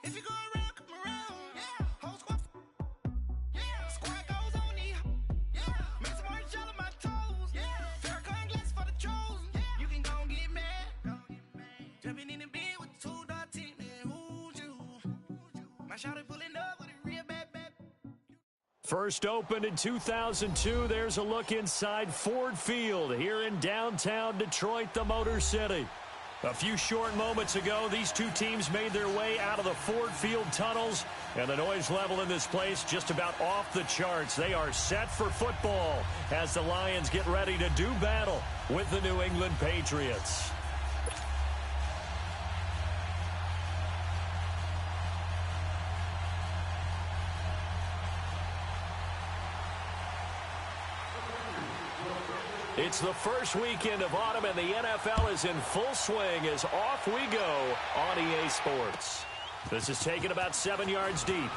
If you go around, come around. Yeah. Whole squad. Yeah. Squad goes on the. Yeah. Make some orange gel on my toes. Yeah. Farrakhan glass for the trolls. Yeah. You can go and get mad. Jumping in the bed with the 2-dot team. And who's you? My shawty pulling up with a real bad. First opened in 2002, there's a look inside Ford Field here in downtown Detroit, the Motor City. A few short moments ago, these two teams made their way out of the Ford Field tunnels, and the noise level in this place just about off the charts. They are set for football as the Lions get ready to do battle with the New England Patriots. It's the first weekend of autumn, and the NFL is in full swing as off we go on EA Sports. This is taken about 7 yards deep.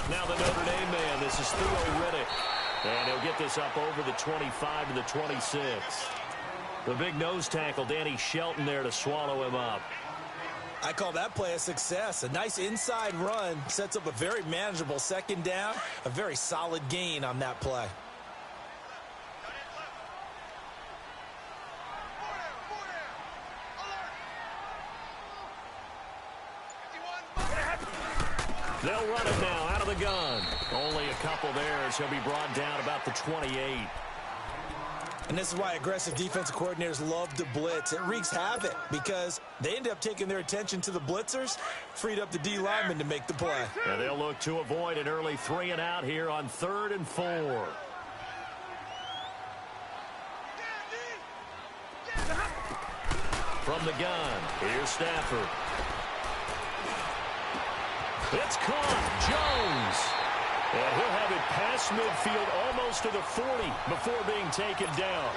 Now the Notre Dame man, this is Theo Riddick. And he'll get this up over the 25 to the 26. The big nose tackle, Danny Shelton, there to swallow him up. I call that play a success. A nice inside run sets up a very manageable second down. A very solid gain on that play. They'll run it now out of the gun. Only a couple there as he'll be brought down about the 28. And this is why aggressive defensive coordinators love to blitz. It wreaks havoc because they end up taking their attention to the blitzers, freed up the D lineman to make the play. And they'll look to avoid an early 3 and out here on 3rd and 4. From the gun, here's Stafford. It's caught. Jones. And he'll have it past midfield almost to the 40 before being taken down.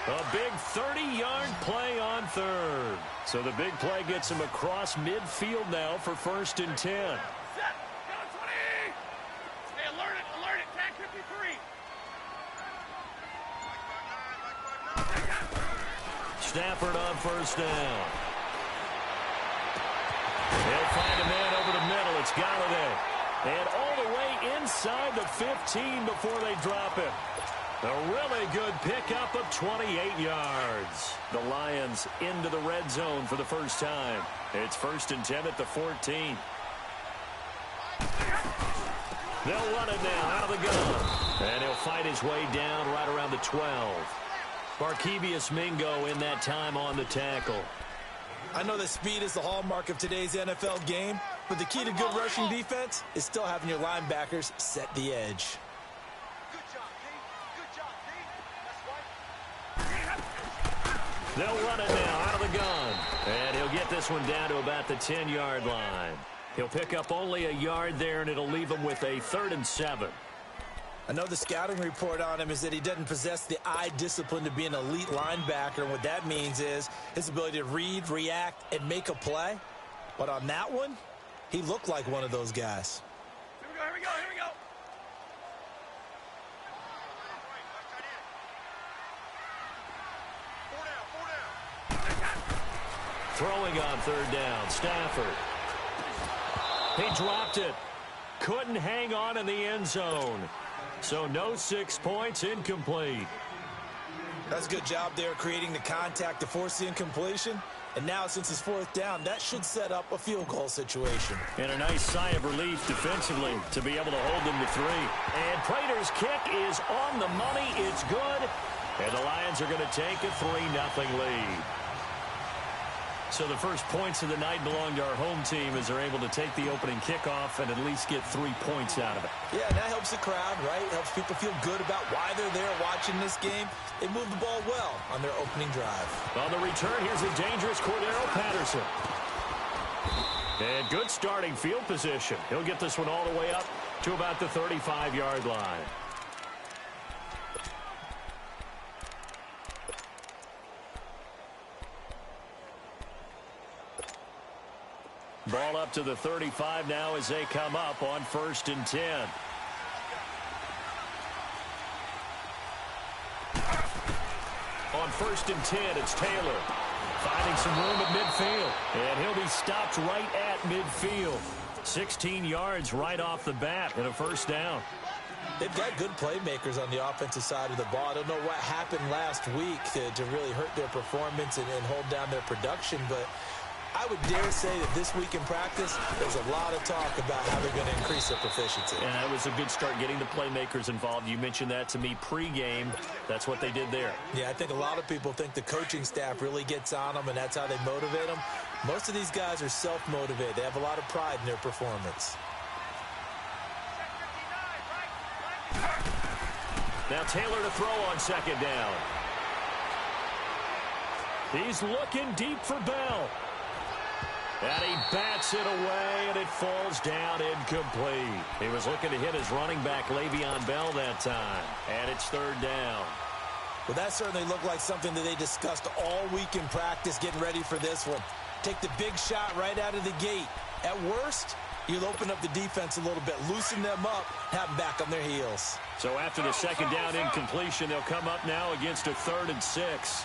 A big 30-yard play on 3rd. So the big play gets him across midfield now for 1st and 10. Set. Go 20. Stay alerted. Alerted. Tag 53. Stafford on 1st down. They'll find a man over the middle. It's Galladay. And all the way inside the 15 before they drop it. A really good pickup of 28 yards. The Lions into the red zone for the first time. It's 1st and 10 at the 14. They'll run it now out of the gun. And he'll fight his way down right around the 12. Barkevious Mingo in that time on the tackle. I know that speed is the hallmark of today's NFL game, but the key to good rushing defense is still having your linebackers set the edge. Good job, D. Good job, D. That's right. They'll run it now out of the gun. And he'll get this one down to about the 10-yard line. He'll pick up only a yard there, and it'll leave him with a 3rd and 7. I know the scouting report on him is that he doesn't possess the eye discipline to be an elite linebacker. And what that means is his ability to read, react, and make a play. But on that one, he looked like one of those guys. Here we go, here we go, here we go. Throwing on 3rd down, Stafford. He dropped it. Couldn't hang on in the end zone. So no 6 points, incomplete. That's a good job there creating the contact to force the incompletion. And now since it's 4th down, that should set up a field goal situation. And a nice sigh of relief defensively to be able to hold them to 3. And Prater's kick is on the money. It's good. And the Lions are going to take a 3-0 lead. So the first points of the night belong to our home team as they're able to take the opening kickoff and at least get 3 points out of it. Yeah, and that helps the crowd, right? Helps people feel good about why they're there watching this game. They move the ball well on their opening drive. On the return, here's a dangerous Cordero Patterson. And good starting field position. He'll get this one all the way up to about the 35-yard line. Ball up to the 35 now as they come up on 1st and 10. On 1st and 10, it's Taylor finding some room at midfield. And he'll be stopped right at midfield. 16 yards right off the bat and a 1st down. They've got good playmakers on the offensive side of the ball. I don't know what happened last week to really hurt their performance and hold down their production, but I would dare say that this week in practice, there's a lot of talk about how they're going to increase their proficiency. And that was a good start getting the playmakers involved. You mentioned that to me pregame. That's what they did there. Yeah, I think a lot of people think the coaching staff really gets on them, and that's how they motivate them. Most of these guys are self-motivated. They have a lot of pride in their performance. Now Taylor to throw on 2nd down. He's looking deep for Bell. And he bats it away, and it falls down incomplete. He was looking to hit his running back, Le'Veon Bell, that time. And it's 3rd down. Well, that certainly looked like something that they discussed all week in practice, getting ready for this one. Take the big shot right out of the gate. At worst, you'll open up the defense a little bit, loosen them up, have them back on their heels. So after the 2nd down incompletion, they'll come up now against a 3rd and 6.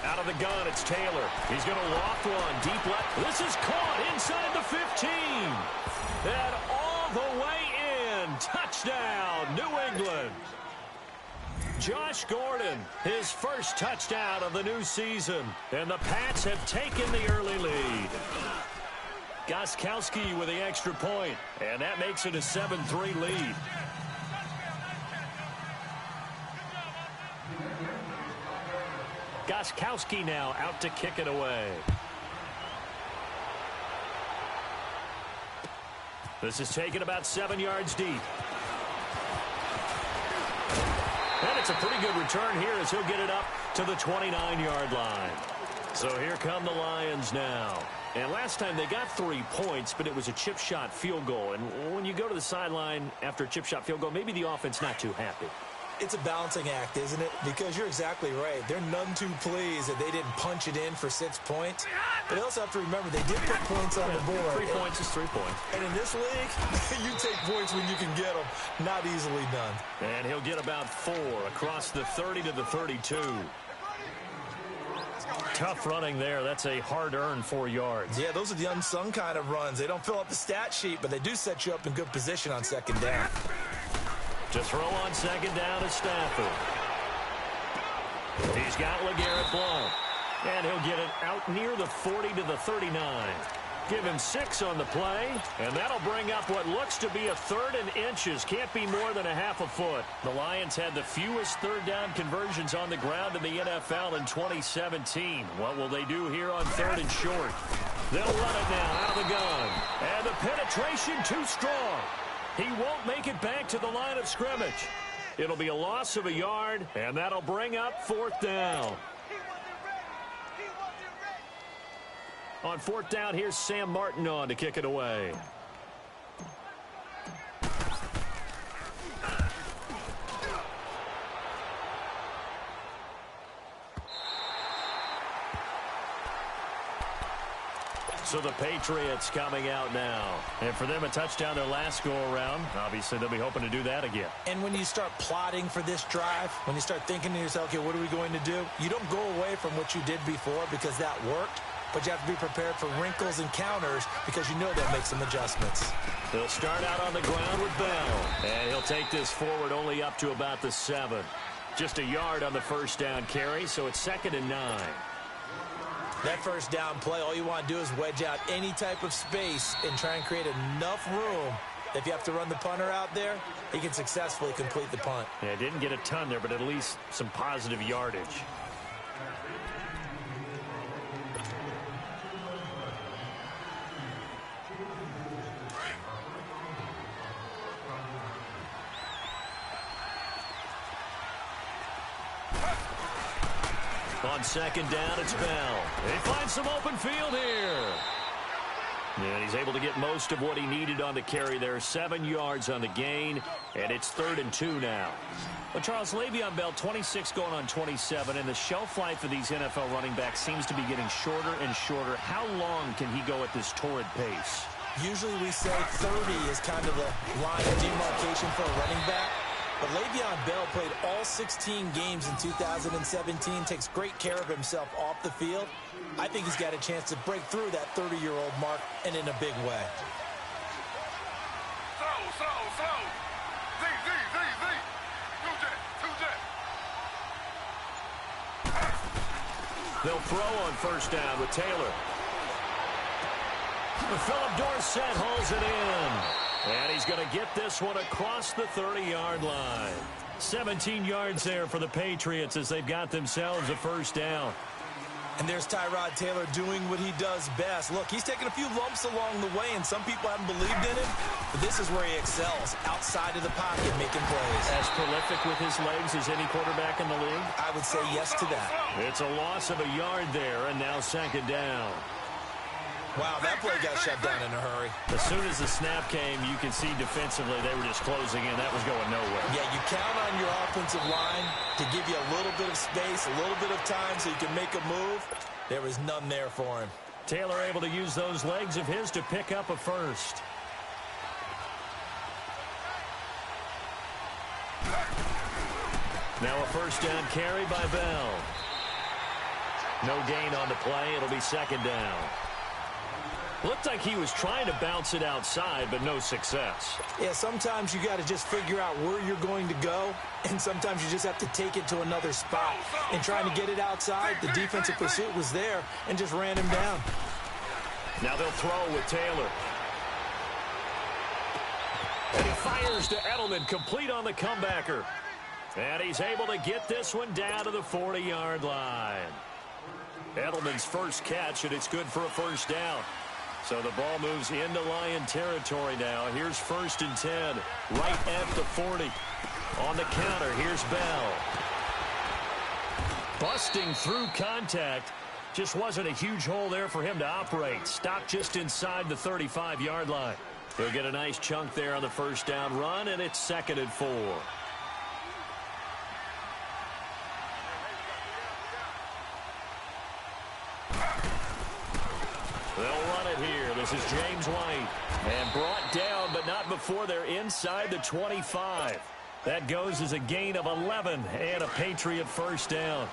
Out of the gun, it's Taylor. He's going to loft one deep left. This is caught inside the 15. And all the way in. Touchdown, New England. Josh Gordon, his 1st touchdown of the new season. And the Pats have taken the early lead. Gostkowski with the extra point. And that makes it a 7-3 lead. Gostkowski now out to kick it away. This is taken about 7 yards deep. And it's a pretty good return here as he'll get it up to the 29-yard line. So here come the Lions now. And last time they got 3 points, but it was a chip shot field goal. And when you go to the sideline after a chip shot field goal, maybe the offense not too happy. It's a balancing act, isn't it? Because you're exactly right. They're none too pleased that they didn't punch it in for 6 points. But they also have to remember they did put points on the board. 3 points is 3 points. And in this league, you take points when you can get them. Not easily done. And he'll get about 4 across the 30 to the 32. Tough running there. That's a hard-earned 4 yards. Yeah, those are the unsung kind of runs. They don't fill up the stat sheet, but they do set you up in good position on 2nd down. To throw on 2nd down is Stafford. He's got LeGarrette Blount. And he'll get it out near the 40 to the 39. Give him 6 on the play, and that'll bring up what looks to be a 3rd and inches. Can't be more than a half a foot. The Lions had the fewest 3rd down conversions on the ground in the NFL in 2017. What will they do here on 3rd and short? They'll run it now out of the gun. And the penetration too strong. He won't make it back to the line of scrimmage. It'll be a loss of a yard, and that'll bring up 4th down. On 4th down, here's Sam Martin on to kick it away. So the Patriots coming out now. And for them, a touchdown their last go-around. Obviously, they'll be hoping to do that again. And when you start plotting for this drive, when you start thinking to yourself, okay, what are we going to do? You don't go away from what you did before because that worked. But you have to be prepared for wrinkles and counters because you know they'll make some adjustments. They'll start out on the ground with Bell. And he'll take this forward only up to about the 7. Just a yard on the 1st down carry, so it's 2nd and 9. That 1st down play, all you want to do is wedge out any type of space and try and create enough room. If you have to run the punter out there, he can successfully complete the punt. Yeah, didn't get a ton there, but at least some positive yardage. On second down, it's Bell. He finds some open field here. And he's able to get most of what he needed on the carry there. 7 yards on the gain, and it's 3rd and 2 now. Well, Charles, Le'Veon Bell, 26 going on 27, and the shelf life of these NFL running backs seems to be getting shorter and shorter. How long can he go at this torrid pace? Usually we say 30 is kind of the line of demarcation for a running back. But Le'Veon Bell played all 16 games in 2017, takes great care of himself off the field. I think he's got a chance to break through that 30-year-old mark, and in a big way. Slow. Z. Two jet. They'll throw on first down with Taylor. Philip Dorsett hauls it in. And he's going to get this one across the 30-yard line. 17 yards there for the Patriots as they've got themselves a first down. And there's Tyrod Taylor doing what he does best. Look, he's taken a few lumps along the way, and some people haven't believed in him. But this is where he excels, outside of the pocket, making plays. As prolific with his legs as any quarterback in the league? I would say yes to that. It's a loss of a yard there, and now second down. Wow, that play got shut down in a hurry. As soon as the snap came, you can see defensively they were just closing in. That was going nowhere. Yeah, you count on your offensive line to give you a little bit of space, a little bit of time so you can make a move. There was none there for him. Taylor able to use those legs of his to pick up a first. Now a first down carry by Bell. No gain on the play. It'll be second down. Looked like he was trying to bounce it outside, but no success. Yeah, sometimes you got to just figure out where you're going to go, and sometimes you just have to take it to another spot. And trying to get it outside, the defensive pursuit was there and just ran him down. Now they'll throw with Taylor. And he fires to Edelman, complete on the comebacker. And he's able to get this one down to the 40-yard line. Edelman's first catch, and it's good for a first down. So the ball moves into Lion territory now. Here's 1st and 10, right at the 40. On the counter, here's Bell. Busting through contact. Just wasn't a huge hole there for him to operate. Stopped just inside the 35-yard line. He'll get a nice chunk there on the first down run, and it's 2nd and 4. They'll run it here. This is James White. And brought down, but not before they're inside the 25. That goes as a gain of 11 and a Patriot first down.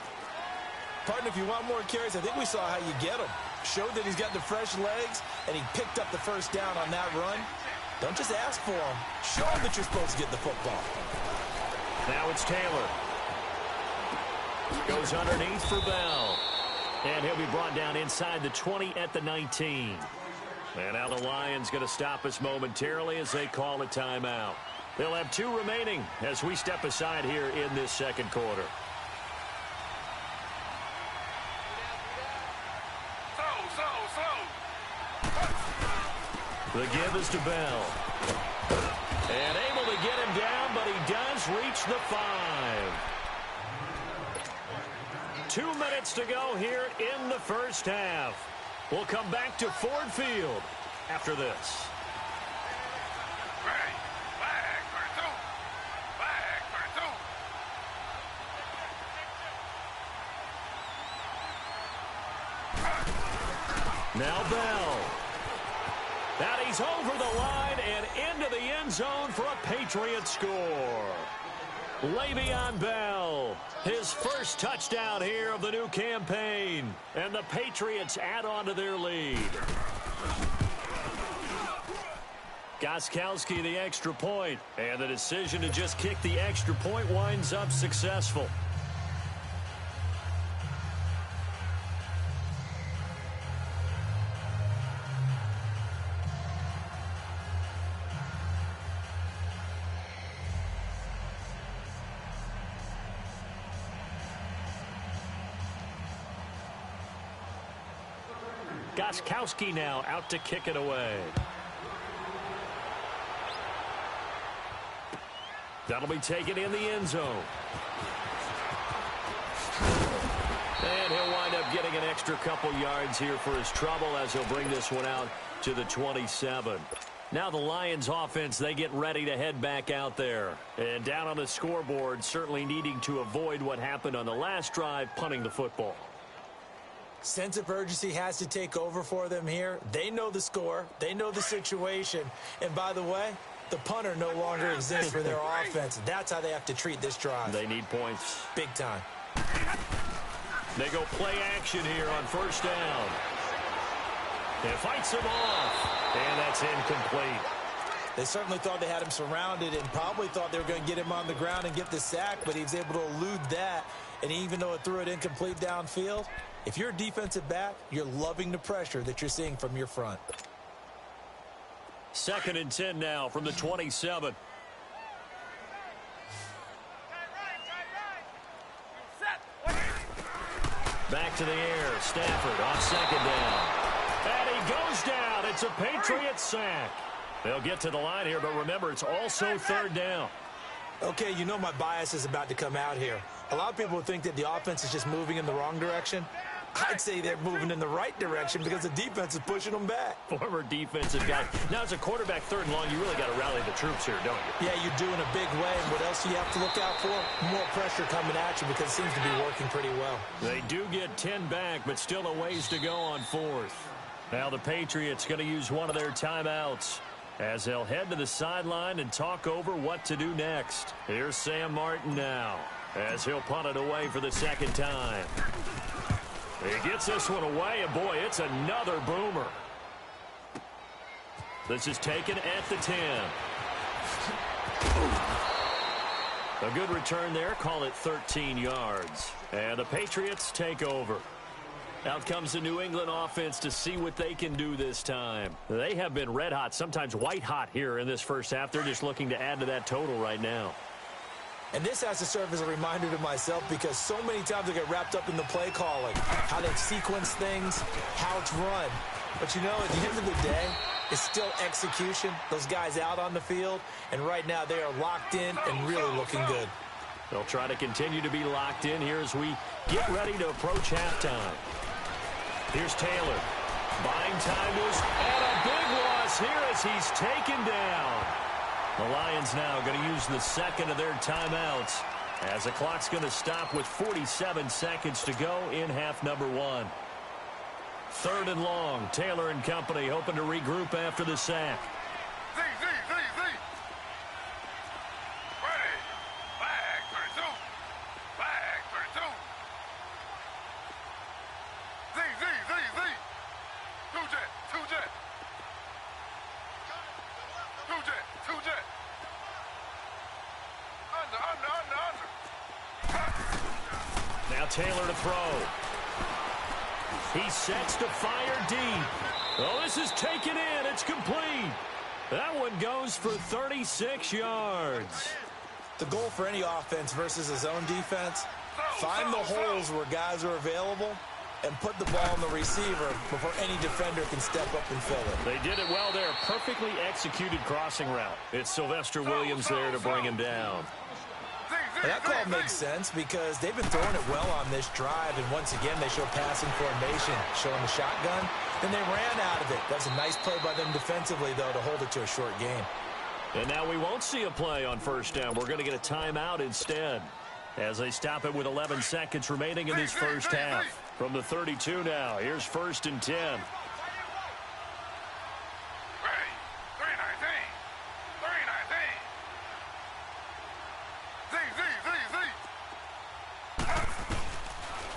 Partner, if you want more carries, I think we saw how you get them. Showed that he's got the fresh legs, and he picked up the first down on that run. Don't just ask for them. Show him that you're supposed to get the football. Now it's Taylor. Goes underneath for Bell. And he'll be brought down inside the 20 at the 19. And now the Lions going to stop us momentarily as they call a timeout. They'll have 2 remaining as we step aside here in this second quarter. The give is to Bell. And able to get him down, but he does reach the 5. 2 minutes to go here in the first half. We'll come back to Ford Field after this. Now Bell. And he's over the line and into the end zone for a Patriot score. Le'Veon Bell, his first touchdown here of the new campaign. And the Patriots add on to their lead. Gostkowski the extra point. And the decision to just kick the extra point winds up successful. Gostkowski now out to kick it away. That'll be taken in the end zone. And he'll wind up getting an extra couple yards here for his trouble as he'll bring this one out to the 27. Now the Lions offense, they get ready to head back out there. And down on the scoreboard, certainly needing to avoid what happened on the last drive, punting the football. Sense of urgency has to take over for them here. They know the score. They know the situation. And by the way, the punter no longer exists for their offense. That's how they have to treat this drive. They need points. Big time. They go play action here on first down. It fights him off, and that's incomplete. They certainly thought they had him surrounded and probably thought they were going to get him on the ground and get the sack, but he was able to elude that. And even though it threw it incomplete downfield, if you're a defensive back, you're loving the pressure that you're seeing from your front. 2nd and 10 now from the 27. Back to the air. Stafford on 2nd down. And he goes down. It's a Patriot sack. They'll get to the line here, but remember, it's also 3rd down. Okay, you know my bias is about to come out here. A lot of people think that the offense is just moving in the wrong direction. I'd say they're moving in the right direction because the defense is pushing them back. Former defensive guy. Now, as a quarterback, 3rd and long, you really got to rally the troops here, don't you? Yeah, you do in a big way. And what else do you have to look out for? More pressure coming at you because it seems to be working pretty well. They do get 10 back, but still a ways to go on 4th. Now the Patriots going to use one of their timeouts as they'll head to the sideline and talk over what to do next. Here's Sam Martin now as he'll punt it away for the 2nd time. He gets this one away, and boy, it's another boomer. This is taken at the 10. A good return there. Call it 13 yards. And the Patriots take over. Out comes the New England offense to see what they can do this time. They have been red hot, sometimes white hot here in this first half. They're just looking to add to that total right now. And this has to serve as a reminder to myself because so many times I get wrapped up in the play calling, how they sequence things, how it's run. But you know, at the end of the day, it's still execution. Those guys out on the field, and right now they are locked in and really looking good. They'll try to continue to be locked in here as we get ready to approach halftime. Here's Taylor. Buying time is and a big loss here as he's taken down. The Lions now going to use the 2nd of their timeouts as the clock's going to stop with 47 seconds to go in half number 1. 3rd and long. Taylor and company hoping to regroup after the sack. Z. Ready. Flag 32. Flag 32. Z. Two jet. Under. Now Taylor to throw. He sets to fire deep. Oh, this is taken in. It's complete. That one goes for 36 yards. The goal for any offense versus a zone defense, find the holes where guys are available and put the ball on the receiver before any defender can step up and fill it. They did it well there. Perfectly executed crossing route. It's Sylvester Williams there to bring him down. And that call makes sense because they've been throwing it well on this drive, and once again they show passing formation, showing the shotgun. Then they ran out of it. That's a nice play by them defensively, though, to hold it to a short game. And now we won't see a play on first down. We're going to get a timeout instead as they stop it with 11 seconds remaining in this first half. From the 32 now, here's 1st and 10. Ready. 319.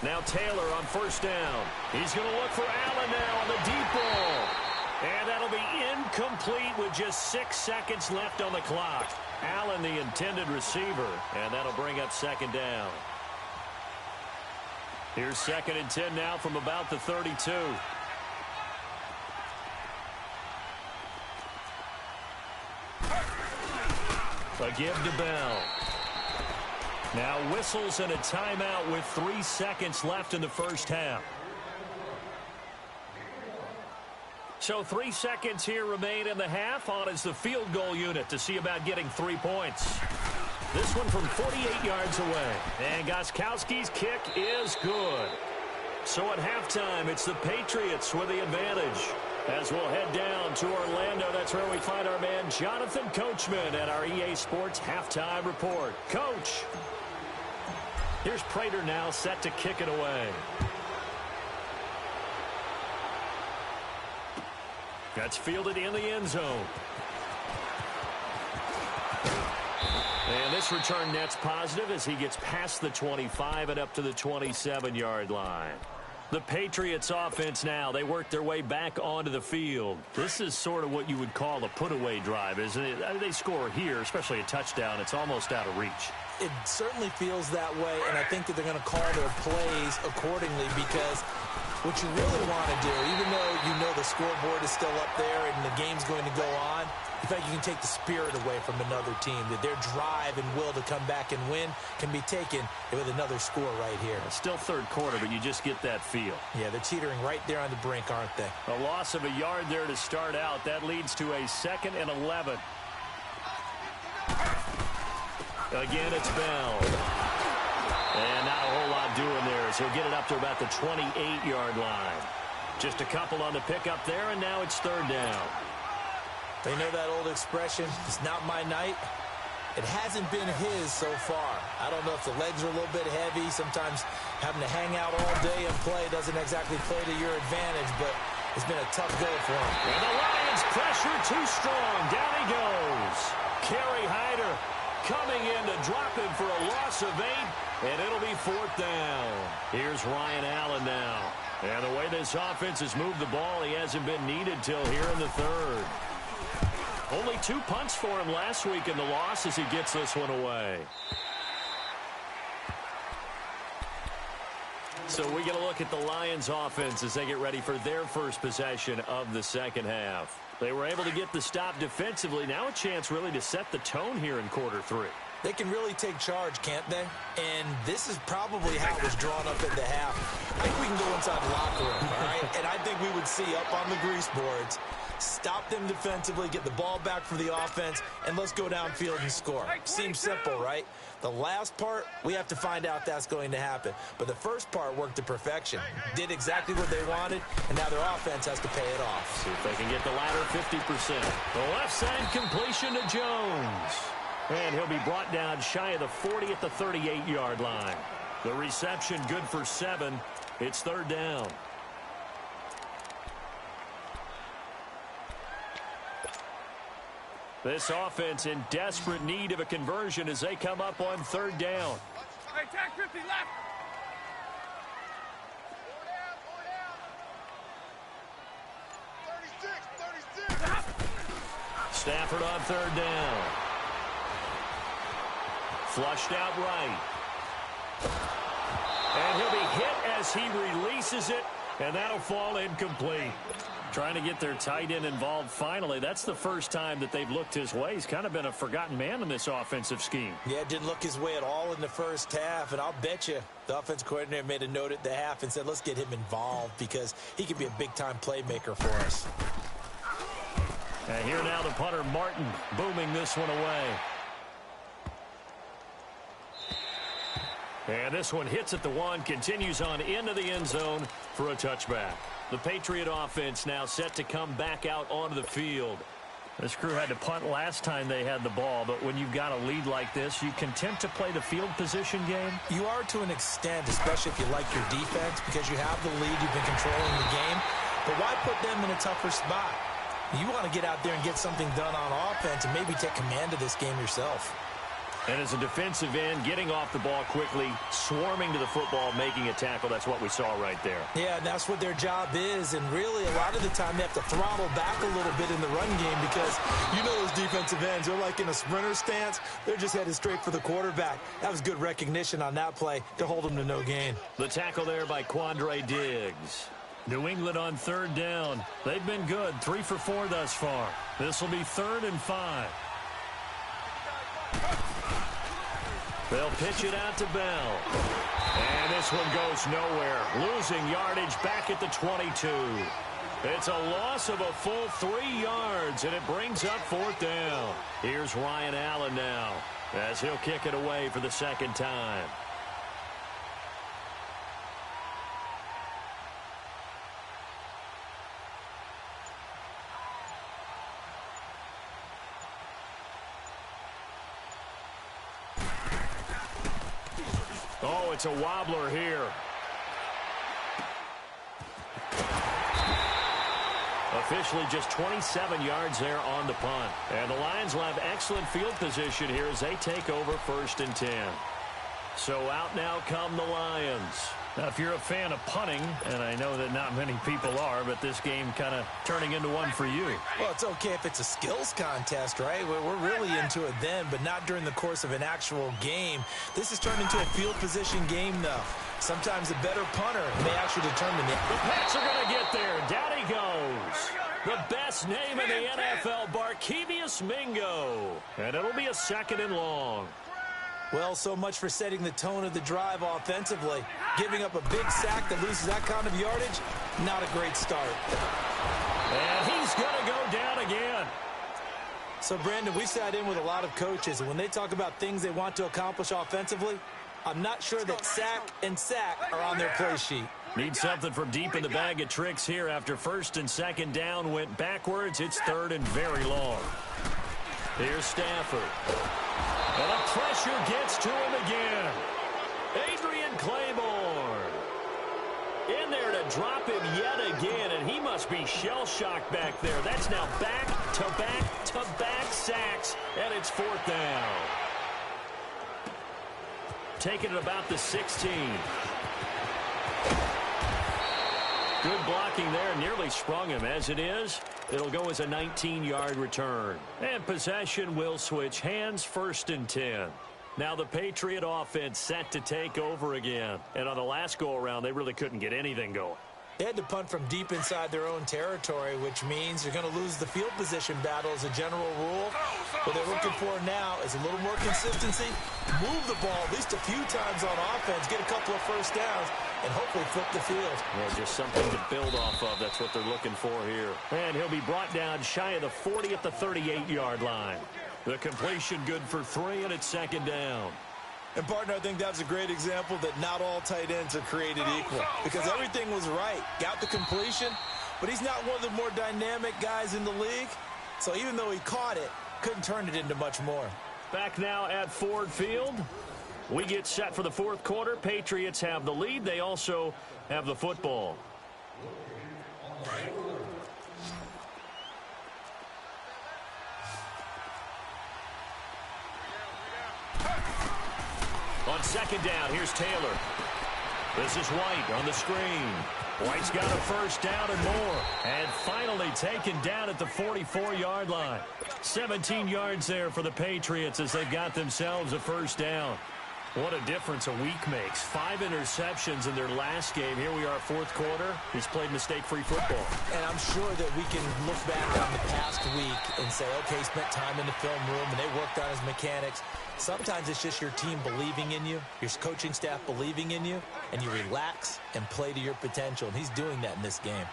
Now Taylor on first down. He's going to look for Allen now on the deep ball. And that'll be incomplete with just 6 seconds left on the clock. Allen, the intended receiver, and that'll bring up 2nd down. Here's 2nd and 10 now from about the 32. A give to Bell. Now whistles and a timeout with 3 seconds left in the first half. So 3 seconds here remain in the half. On is the field goal unit to see about getting 3 points. This one from 48 yards away. And Gostkowski's kick is good. So at halftime, it's the Patriots with the advantage. As we'll head down to Orlando, that's where we find our man Jonathan Coachman at our EA Sports Halftime Report. Coach, here's Prater now set to kick it away. That's fielded in the end zone. And this return net's positive as he gets past the 25 and up to the 27-yard line. The Patriots offense now, they work their way back onto the field. This is sort of what you would call a put-away drive, isn't it? I mean, they score here, especially a touchdown. It's almost out of reach. It certainly feels that way, and I think that they're going to call their plays accordingly because what you really want to do, even though you know the scoreboard is still up there and the game's going to go on, in fact, you can take the spirit away from another team, that their drive and will to come back and win can be taken with another score right here. It's still third quarter, but you just get that feel. Yeah, they're teetering right there on the brink, aren't they? A loss of a yard there to start out. That leads to a 2nd and 11. Again, it's Bell. And not a whole lot doing there as he'll get it up to about the 28-yard line. Just a couple on the pickup there, and now it's 3rd down. They know that old expression, it's not my night. It hasn't been his so far. I don't know if the legs are a little bit heavy. Sometimes having to hang out all day and play doesn't exactly play to your advantage, but it's been a tough go for him. And the Lions pressure too strong. Down he goes. Kerry Hyder coming in to drop him for a loss of 8, and it'll be 4th down. Here's Ryan Allen now. And the way this offense has moved the ball, he hasn't been needed till here in the 3rd. Only 2 punts for him last week in the loss as he gets this one away. So we get a look at the Lions offense as they get ready for their first possession of the second half. They were able to get the stop defensively. Now a chance really to set the tone here in quarter 3. They can really take charge, can't they? And this is probably how it was drawn up at the half. I think we can go inside the locker room, all right? And I think we would see up on the grease boards, stop them defensively, get the ball back for the offense, and let's go downfield and score. Seems simple, right? The last part, we have to find out that's going to happen. But the first part worked to perfection. Did exactly what they wanted, and now their offense has to pay it off. See if they can get the latter 50%. The left side completion to Jones. And he'll be brought down shy of the 40 at the 38-yard line. The reception good for 7. It's 3rd down. This offense in desperate need of a conversion as they come up on 3rd down. Okay, tag 50 left. Stafford on 3rd down. Flushed out right. And he'll be hit as he releases it, and that'll fall incomplete. Trying to get their tight end involved finally. That's the first time that they've looked his way. He's kind of been a forgotten man in this offensive scheme. Yeah, didn't look his way at all in the first half, and I'll bet you the offense coordinator made a note at the half and said, let's get him involved because he could be a big-time playmaker for us. And here now the punter, Martin, booming this one away. And this one hits at the 1, continues on into the end zone for a touchback. The Patriot offense now set to come back out onto the field. This crew had to punt last time they had the ball, but when you've got a lead like this, you content to play the field position game? You are to an extent, especially if you like your defense, because you have the lead, you've been controlling the game. But why put them in a tougher spot? You want to get out there and get something done on offense and maybe take command of this game yourself. And as a defensive end, getting off the ball quickly, swarming to the football, making a tackle, that's what we saw right there. Yeah, and that's what their job is. And really, a lot of the time, they have to throttle back a little bit in the run game because you know those defensive ends, they're like in a sprinter stance. They're just headed straight for the quarterback. That was good recognition on that play to hold them to no gain. The tackle there by Quandre Diggs. New England on 3rd down. They've been good, 3 for 4 thus far. This will be 3rd and 5. They'll pitch it out to Bell. And this one goes nowhere. Losing yardage back at the 22. It's a loss of a full 3 yards, and it brings up 4th down. Here's Ryan Allen now as he'll kick it away for the 2nd time. Oh, it's a wobbler here. Officially just 27 yards there on the punt. And the Lions will have excellent field position here as they take over 1st and 10. So out now come the Lions. Now, if you're a fan of punting, and I know that not many people are, but this game kind of turning into one for you. Well, it's okay if it's a skills contest, right? We're really into it then, but not during the course of an actual game. This has turned into a field position game, though. Sometimes a better punter may actually determine the... The Pats are going to get there. Down he goes. The best name in the NFL, Barkevious Mingo. And it'll be a 2nd and long. Well, so much for setting the tone of the drive offensively. Giving up a big sack that loses that kind of yardage, not a great start. And he's going to go down again. So, Brandon, we've sat in with a lot of coaches, and when they talk about things they want to accomplish offensively, I'm not sure that sack and sack are on their play sheet. Need something from deep in the bag of tricks here after 1st and 2nd down went backwards. It's 3rd and very long. Here's Stafford. And the pressure gets to him again. Adrian Claiborne in there to drop him yet again, and he must be shell-shocked back there. That's now back-to-back-to-back sacks, and it's 4th down. Taking it about the 16. Good blocking there, nearly sprung him. As it is, it'll go as a 19-yard return. And possession will switch hands, 1st and 10. Now the Patriot offense set to take over again. And on the last go-around, they really couldn't get anything going. They had to punt from deep inside their own territory, which means you're going to lose the field position battle as a general rule. What they're looking for now is a little more consistency, move the ball at least a few times on offense, get a couple of 1st downs, and hopefully flip the field. Yeah, just something to build off of. That's what they're looking for here. And he'll be brought down shy of the 40 at the 38-yard line. The completion good for 3, and it's 2nd down. And, partner, I think that's a great example that not all tight ends are created equal, because everything was right. Got the completion, but he's not one of the more dynamic guys in the league. So even though he caught it, couldn't turn it into much more. Back now at Ford Field. We get set for the 4th quarter. Patriots have the lead. They also have the football. On 2nd down, here's Taylor. This is White on the screen. White's got a 1st down and more. And finally taken down at the 44-yard line. 17 yards there for the Patriots as they've got themselves a 1st down. What a difference a week makes. 5 interceptions in their last game. Here we are, 4th quarter. He's played mistake-free football. And I'm sure that we can look back on the past week and say, okay, he spent time in the film room and they worked on his mechanics. Sometimes it's just your team believing in you, your coaching staff believing in you, and you relax and play to your potential. And he's doing that in this game.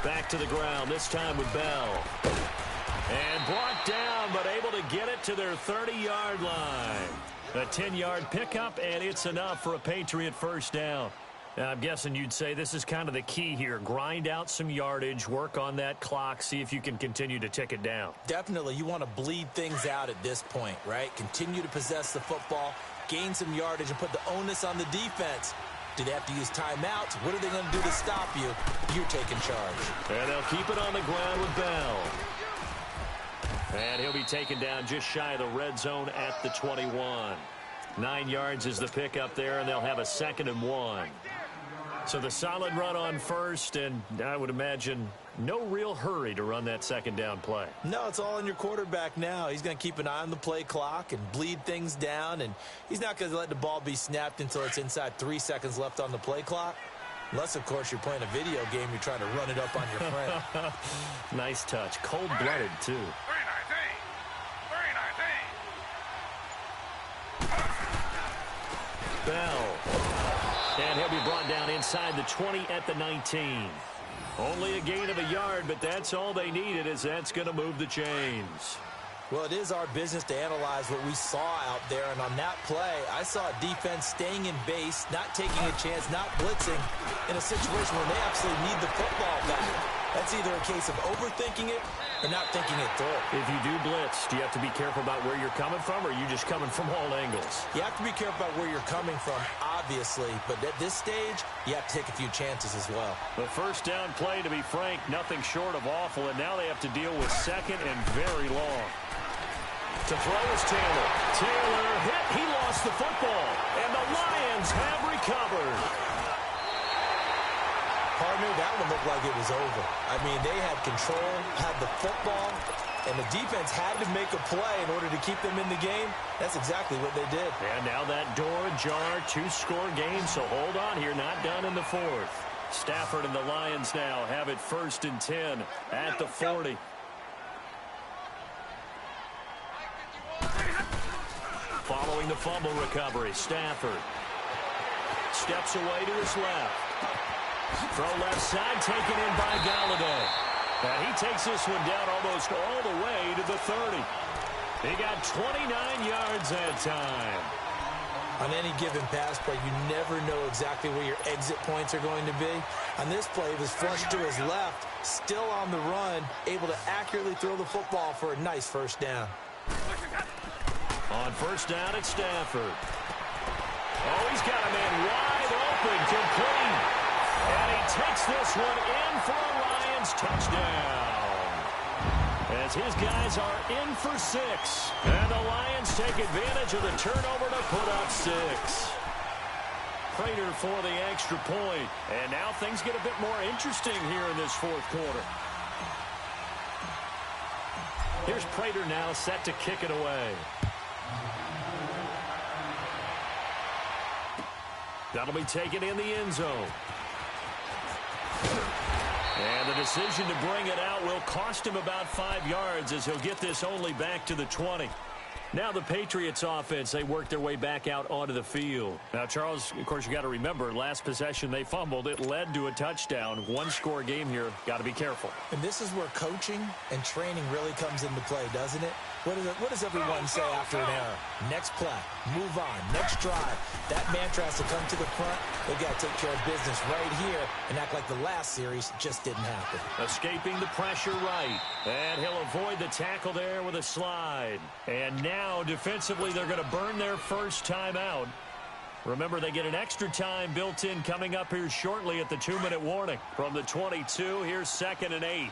Back to the ground, this time with Bell. And brought down, but able to get it to their 30-yard line. A 10-yard pickup, and it's enough for a Patriot 1st down. Now, I'm guessing you'd say this is kind of the key here. Grind out some yardage, work on that clock, see if you can continue to tick it down. Definitely, you want to bleed things out at this point, right? Continue to possess the football, gain some yardage, and put the onus on the defense. Do they have to use timeouts? What are they going to do to stop you? You're taking charge. And they'll keep it on the ground with Bell. And he'll be taken down just shy of the red zone at the 21. 9 yards is the pickup there, and they'll have a 2nd and 1. So the solid run on 1st, and I would imagine no real hurry to run that 2nd down play. No, it's all in your quarterback now. He's going to keep an eye on the play clock and bleed things down, and he's not going to let the ball be snapped until it's inside 3 seconds left on the play clock. Unless, of course, you're playing a video game, you're trying to run it up on your friend. Nice touch. Cold-blooded, too. 319. Bell. And he'll be brought down inside the 20 at the 19. Only a gain of a yard, but that's all they needed, as that's going to move the chains. Well, it is our business to analyze what we saw out there, and on that play, I saw a defense staying in base, not taking a chance, not blitzing, in a situation where they absolutely need the football back. That's either a case of overthinking it or not thinking it through. If you do blitz, do you have to be careful about where you're coming from, or are you just coming from all angles? You have to be careful about where you're coming from, obviously, but at this stage, you have to take a few chances as well. The first down play, to be frank, nothing short of awful, and now they have to deal with second and very long. To throw is Taylor. Taylor hit. He lost the football. And the Lions have recovered. Partner, that one looked like it was over. I mean, they had control, had the football, and the defense had to make a play in order to keep them in the game. That's exactly what they did. And now that door ajar, two-score game, so hold on here. Not done in the fourth. Stafford and the Lions now have it 1st and 10 at the 40. Following the fumble recovery, Stafford steps away to his left. Throw left side, taken in by Galladay. And he takes this one down almost all the way to the 30. He got 29 yards that time. On any given pass play, you never know exactly where your exit points are going to be. On this play, he was flushed to his left, still on the run, able to accurately throw the football for a nice first down. On first down, it's Stafford. Oh, he's got a man wide open, complete. And he takes this one in for a Lions touchdown. As his guys are in for 6. And the Lions take advantage of the turnover to put up 6. Prater for the extra point. And now things get a bit more interesting here in this fourth quarter. Here's Prater now set to kick it away. That'll be taken in the end zone. And the decision to bring it out will cost him about 5 yards as he'll get this only back to the 20. Now the Patriots offense, they work their way back out onto the field. Now, Charles, of course, you got to remember, last possession they fumbled. It led to a touchdown. One-score game here. Got to be careful. And this is where coaching and training really comes into play, doesn't it? What does everyone say after an error? Next play, move on, next drive. That mantra has to come to the front. They've got to take care of business right here and act like the last series just didn't happen. Escaping the pressure right. And he'll avoid the tackle there with a slide. And now, defensively, they're going to burn their first time out. Remember, they get an extra time built in coming up here shortly at the 2-minute warning. From the 22, here's 2nd and 8.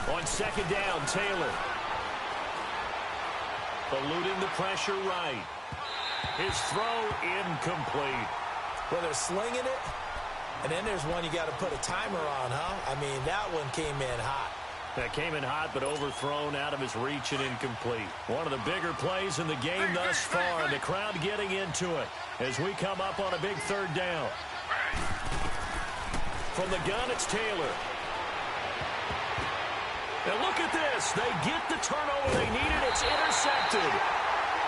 On 2nd down, Taylor. Eluding the pressure right. His throw incomplete. Well, they're slinging it, and then there's one you got to put a timer on, huh? I mean, that one came in hot. That came in hot, but overthrown, out of his reach and incomplete. One of the bigger plays in the game thus far, and the crowd getting into it as we come up on a big 3rd down. From the gun, it's Taylor. Now look at this. They get the turnover they needed. It's intercepted.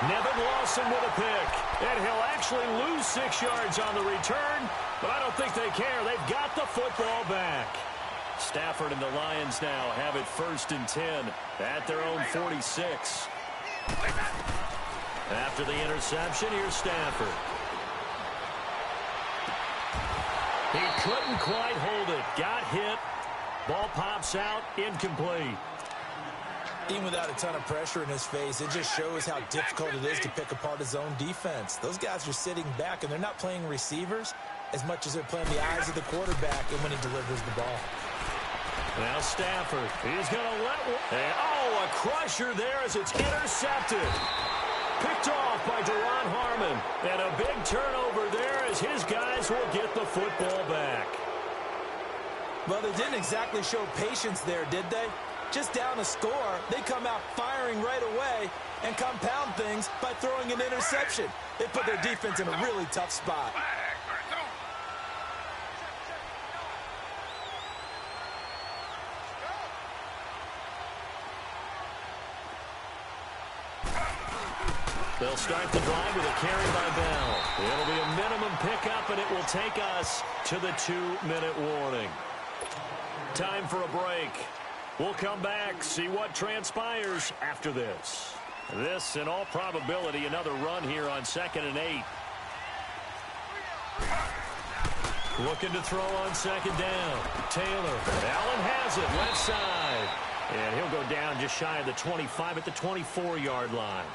Nevin Lawson with a pick. And he'll actually lose 6 yards on the return, but I don't think they care. They've got the football back. Stafford and the Lions now have it 1st and 10 at their own 46. After the interception, here's Stafford. He couldn't quite hold it. Got hit. Ball pops out, incomplete. Even without a ton of pressure in his face, it just shows how difficult it is to pick apart his own defense. Those guys are sitting back, and they're not playing receivers as much as they're playing the eyes of the quarterback and when he delivers the ball. Now Stafford, he's going to let one. Oh, a crusher there as it's intercepted. Picked off by Duron Harmon. And a big turnover there as his guys will get the football back. Well, they didn't exactly show patience there, did they? Just down a score, they come out firing right away and compound things by throwing an interception. They put their defense in a really tough spot. The They'll start the drive with a carry by Bell. It'll be a minimum pickup, and it will take us to the 2-minute warning. Time for a break. We'll come back, see what transpires after this. This, in all probability, another run here on 2nd and 8. Looking to throw on 2nd down. Taylor. Allen has it, left side. And he'll go down just shy of the 25 at the 24-yard line.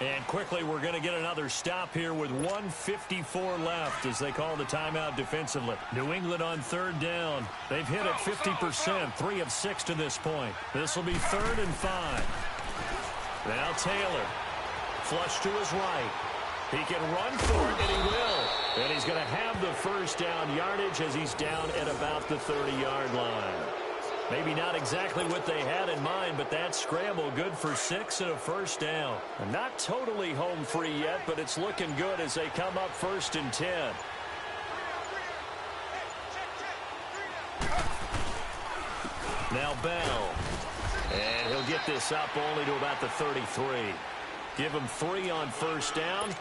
And quickly, we're going to get another stop here with 1:54 left as they call the timeout defensively. New England on 3rd down. They've hit it 50%, 3 of 6 to this point. This will be 3rd and 5. Now Taylor, flush to his right. He can run for it, and he will. And he's going to have the first down yardage as he's down at about the 30-yard line. Maybe not exactly what they had in mind, but that scramble good for 6 and a first down. And not totally home free yet, but it's looking good as they come up 1st and 10. Now Bell. And he'll get this up only to about the 33. Give him 3 on 1st down.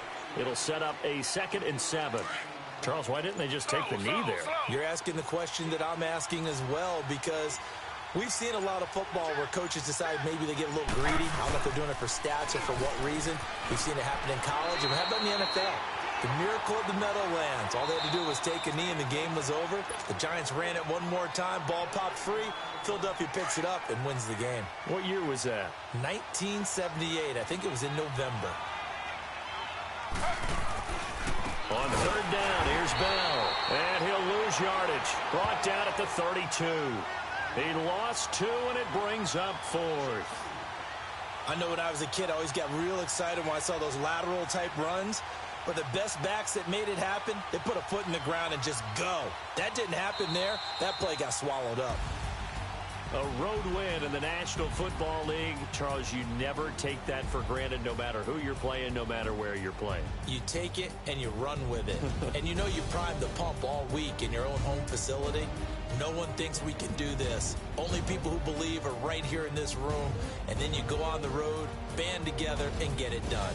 It'll set up a 2nd and 7. Charles, why didn't they just take the knee there? You're asking the question that I'm asking as well, because we've seen a lot of football where coaches decide maybe they get a little greedy. I don't know if they're doing it for stats or for what reason. We've seen it happen in college. And how about in the NFL? The miracle of the Meadowlands. All they had to do was take a knee and the game was over. The Giants ran it one more time. Ball popped free. Philadelphia picks it up and wins the game. What year was that? 1978. I think it was in November. On 3rd down, here's Bell. And he'll lose yardage. Brought down at the 32. He lost 2, and it brings up 4th. I know when I was a kid, I always got real excited when I saw those lateral-type runs. But the best backs that made it happen, they put a foot in the ground and just go. That didn't happen there. That play got swallowed up. A road win in the National Football League. Charles, you never take that for granted no matter who you're playing, no matter where you're playing. You take it and you run with it. And you know you primed the pump all week in your own home facility. No one thinks we can do this. Only people who believe are right here in this room. And then you go on the road, band together, and get it done.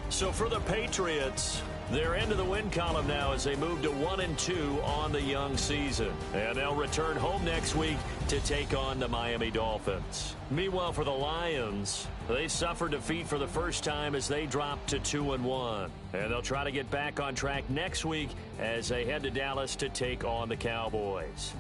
So for the Patriots, they're into the win column now as they move to 1-2 on the young season. And they'll return home next week to take on the Miami Dolphins. Meanwhile, for the Lions, they suffered defeat for the first time as they dropped to 2-1. And they'll try to get back on track next week as they head to Dallas to take on the Cowboys.